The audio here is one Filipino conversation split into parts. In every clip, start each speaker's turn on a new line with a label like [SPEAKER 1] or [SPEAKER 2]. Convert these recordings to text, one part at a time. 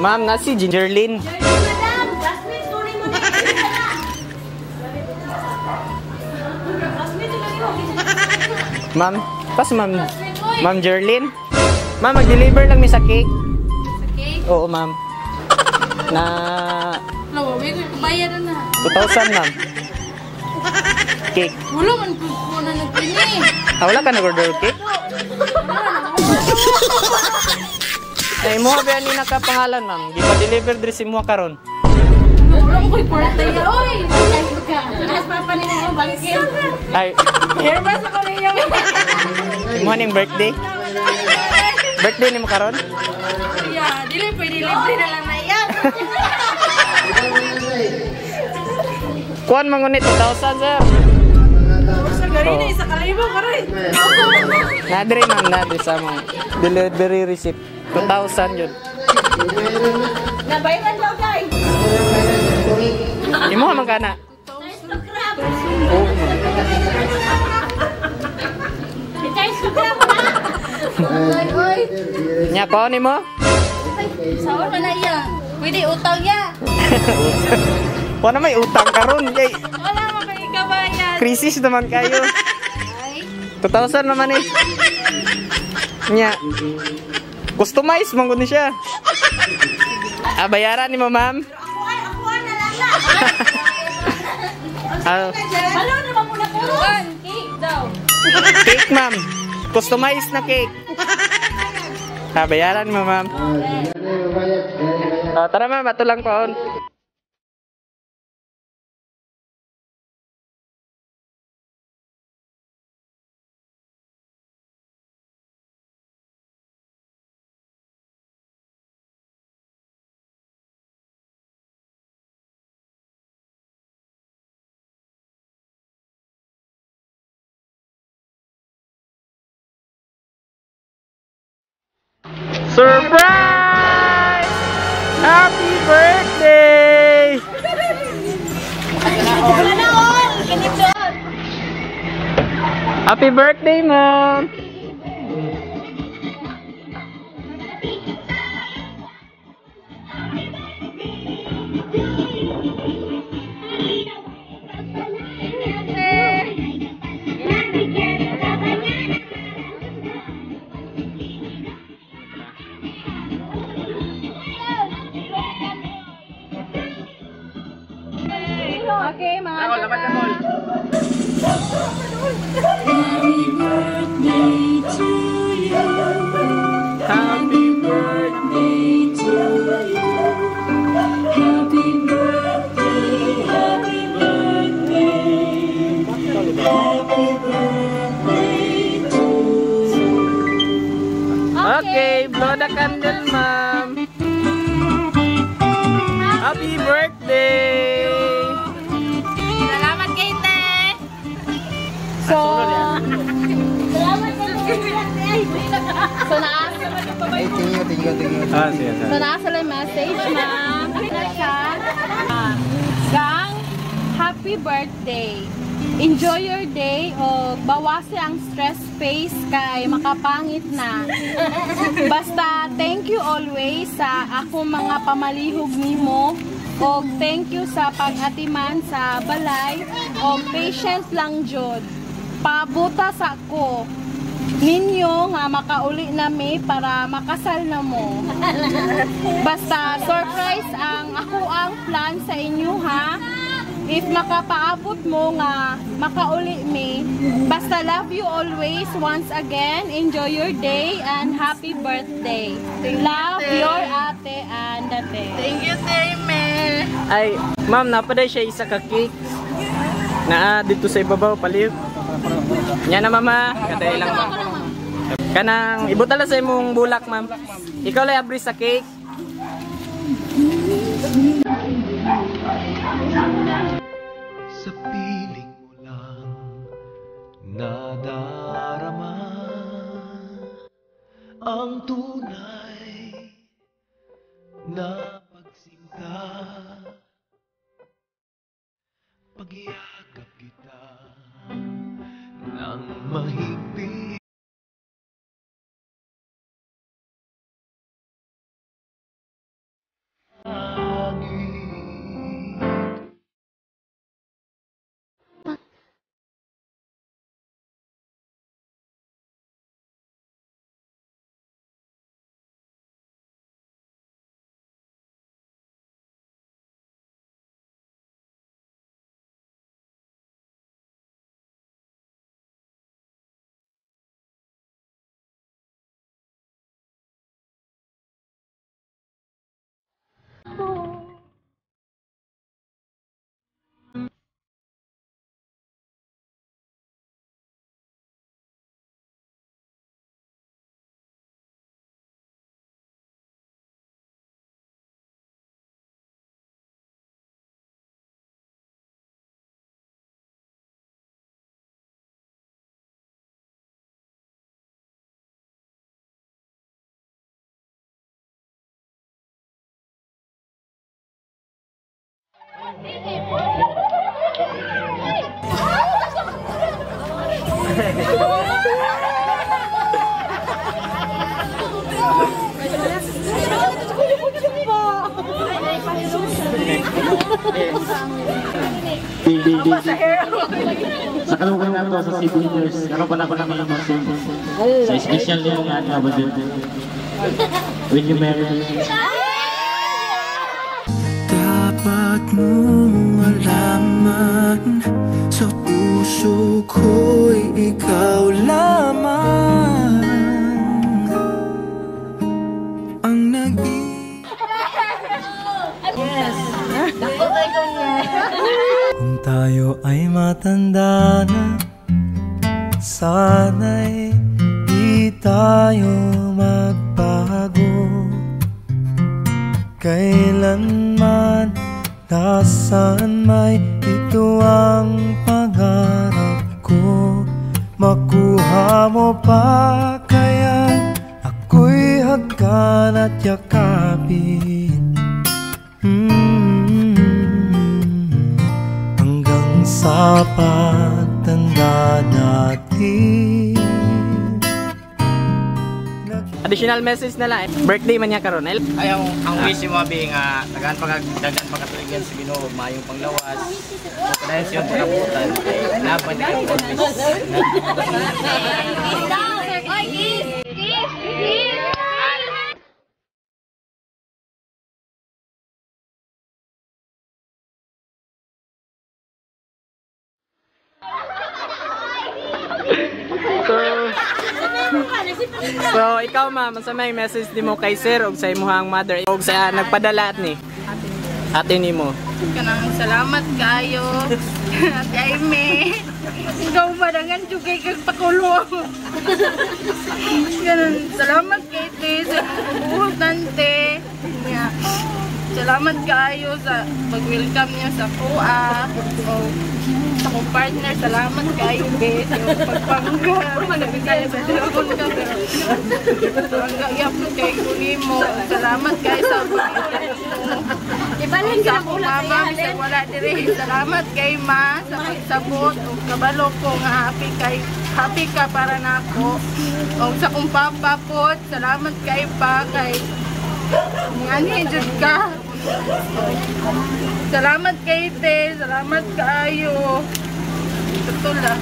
[SPEAKER 1] Ma'am, na si Gingerlyn. Ma'am, pas ma'am. Ma'am Jerlyn. Ma'am, mag-deliver lang mi sa cake.
[SPEAKER 2] Sa cake?
[SPEAKER 1] Oo, ma'am. Na...
[SPEAKER 2] Bayaran na.
[SPEAKER 1] 2,000, ma'am. Cake.
[SPEAKER 2] Wala man ko na nagpili.
[SPEAKER 1] Wala ka nag-order cake? Ay, mo ba ni nakapangalan, ma'am? Di pa deliver diri si mo karon.
[SPEAKER 2] Wala ko ko'y birthday ya. Oy! Ay, ka. Alas papa ni mo bangkin.
[SPEAKER 1] Ay.
[SPEAKER 2] Airbus ako niyo.
[SPEAKER 1] Mo ning birthday? Birthday ni mo karon?
[SPEAKER 2] Yeah, dili pwede libre na lang na yan.
[SPEAKER 1] Kuan mangunit 2,000, sir.
[SPEAKER 2] Sa gari na isa kalibo karay.
[SPEAKER 1] Nadre, ma'am, nadre sa mo. Delivery receipt. 2,000 yun.
[SPEAKER 2] Nabayaran daw, guys.
[SPEAKER 1] Di mo man kana. Oo, ma'am.
[SPEAKER 2] Oy.
[SPEAKER 1] Nya ko ni mo?
[SPEAKER 2] Sawar man na iya. Pwede utang ya.
[SPEAKER 1] Wala may utang karon kay
[SPEAKER 2] Wala mo kay kabayan.
[SPEAKER 1] krisis naman kayo.
[SPEAKER 2] Ay.
[SPEAKER 1] 2,000 naman eh. Nya. Customize man gud ni siya. Bayaran ni mo, ma'am.
[SPEAKER 2] Ako na lang na. Halo na ba muna ko? Cake daw.
[SPEAKER 1] Cake, ma'am. Customize na cake. Bayaran mo, ma'am. Tara, ma'am. Bato lang paon. Surprise! Happy birthday! Happy birthday, ma'am!
[SPEAKER 2] Okay, mga
[SPEAKER 1] Lamat na mall. Happy birthday to you. Happy birthday, happy birthday. Happy birthday to you. Okay, blow the candle, ma'am. Happy birthday.
[SPEAKER 2] Salamat kay Te.
[SPEAKER 1] So,
[SPEAKER 2] Salamat kay So naasa lang message na Gang, happy birthday. Enjoy your day o bawasi ang stress face kay makapangit na. Basta thank you always sa ako mga pamalihog nimo. Og thank you sa pag-atiman sa balay og patient lang jud. Pabuta sa ako ninyo nga makauli nami para makasal na mo. Basta surprise ang ako ang plan sa inyo ha. If makapaabot mo nga makauli mi. Basta love you always. Once again, enjoy your day and happy birthday. Love your ate and ate. Thank you, Teme.
[SPEAKER 1] ay, ma'am, napaday siya isa ka cake. Na dito sa ibabaw paliw. Nya na, mama. Katay lang, ma'am. Kanang ibutala sa imong bulak, ma'am. Ikaw lang abri sa cake.
[SPEAKER 3] Sa piling mo lang nadarama ang tunay na pagsinta. Pagyakap kita ng mahigpit. langit.
[SPEAKER 4] Sa kalugan na ito sa 7 years, nakapan ako naman ang masin. Sa special din mo nga ito, abadin. Will you marry me?
[SPEAKER 3] Dapat mong malaman, sa puso ko'y ikaw lamang ang Kung tayo ay matanda na, sana'y di tayo magbago. Kailanman, nasaan may ito ang pangarap ko. Makuha mo pa kaya ako'y hagkan at yakapin. Hanggang sa pagtanda natin.
[SPEAKER 1] Additional message na lang. Birthday man niya karon.
[SPEAKER 5] Ay, ang wish mo abi nga dagan pagatuligan sa Ginoo, mayong panglawas. So dahil siya pagkabutan kay laban ni always.
[SPEAKER 1] So ikaw ma'am, sa may message di mo kay sir og sa imong mother og sa nagpadala ni ate nimo.
[SPEAKER 2] Kanang salamat kayo. Ate Aime. Ikaw madangan jugay kag pakulo. Ganun, salamat kay te sa buhok nante. Salamat kayo sa pag-welcome niyo sa kuha. Sa kong partner, salamat kayo guys. Yung pagpangga. Manabigay sa telefon ka. Pagpangga kay Kunimo. Salamat kayo sa pag-welcome. Ibalin ka na mula kayo. Wala diri. Salamat kay Ma sa pagsabot. O kabalo ko nga happy ka para na ako. O sa kong papa po, salamat kay pa kay ngani jud ka. Salamat kay te, salamat kayo. Totoo.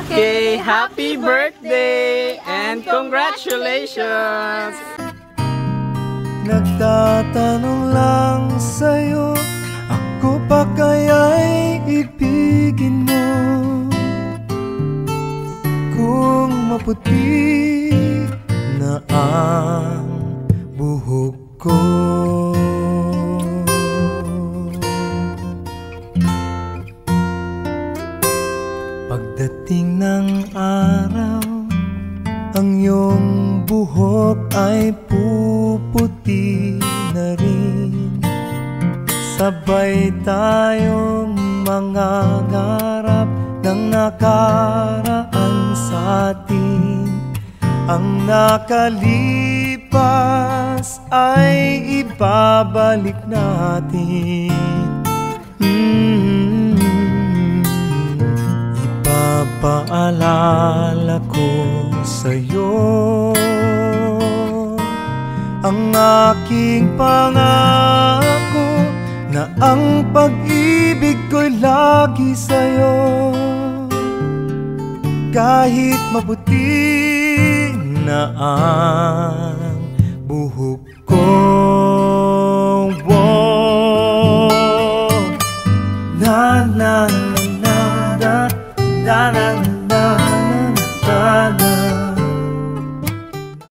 [SPEAKER 1] Okay, happy birthday and congratulations.
[SPEAKER 3] Nagtatanong lang sa'yo, ako pa kaya'y ibigin mo? Kung maputi na ang buhok ko, pagdating ng araw, ang iyong buhok ay puputi na rin. Sabay tayong mangangarap ng nakaraan sa atin. Ang nakalipas ay ibabalik natin. Ipapaalala ko sa'yo ang aking pangako. na ang pag-ibig ko'y lagi sa'yo. Kahit maputi na ang buhok ko, na na na na na na na.